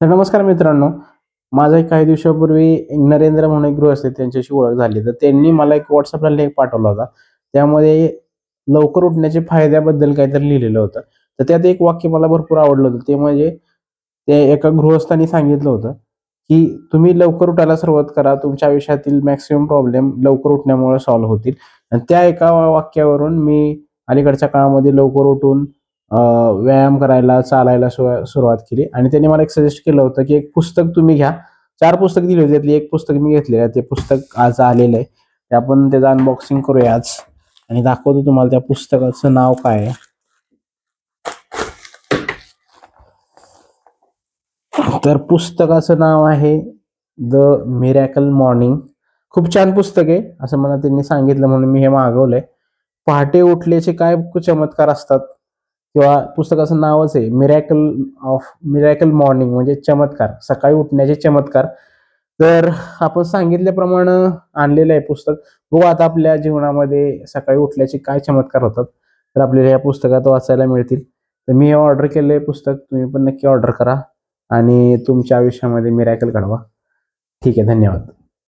तर नमस्कार मित्रांनो, माझा एक काही दिवसापूर्वी नरेंद्र म्हणून एक गृहस्थ आहेत, त्यांच्याशी ओळख झाली. तर त्यांनी मला एक WhatsAppला लेख पाठवला होता. त्यामध्ये लवकर उठण्याच्या फायद्याबद्दल काहीतरी लिहिलेलं होतं. तर त्यात एक वाक्य मला भरपूर आवडलं होतं. ते म्हणजे ते एका गृहस्थाने सांगितलं होतं, की तुम्ही लवकर उठायला सुरुवात करा. तुमच्या आयुष्यातील मॅक्सिमम प्रॉब्लेम लवकर उठण्यामुळे सॉल्व्ह होतील. आणि त्या एका वाक्यावरून मी अलीकडच्या काळामध्ये लवकर उठून अ, व्यायाम करायला, चालायला सुरुवात केली आणि त्यांनी मला एक सजेस्ट केलं होतं, की एक पुस्तक तुम्ही घ्या. 4 पुस्तकं दिली होती. त्यातली एक पुस्तक मी घेतलेलं आहे. ते पुस्तक आज आलेलं आहे. ते आपण त्याचं अनबॉक्सिंग करूया आज आणि दाखवतो तुम्हाला त्या पुस्तकाचं नाव काय आहे. तर पुस्तकाचं नाव आहे द मिरॅकल मॉर्निंग. खूप छान पुस्तक आहे, असं मला त्यांनी सांगितलं म्हणून मी हे मागवलंय. पहाटे उठल्याचे काय चमत्कार असतात किंवा पुस्तकाचं नावच आहे मिरॅकल मॉर्निंग म्हणजे चमत्कार, सकाळी उठण्याचे चमत्कार. तर आपण सांगितल्याप्रमाणे आणलेलं आहे पुस्तक. बघू आता आपल्या जीवनामध्ये सकाळी उठल्याचे काय चमत्कार होतात, तर आपल्याला या पुस्तकात वाचायला मिळतील. तर मी हे ऑर्डर केलंय पुस्तक, तुम्ही पण नक्की ऑर्डर करा आणि तुमच्या आयुष्यामध्ये मिरॅकल घडवा. ठीक आहे, धन्यवाद.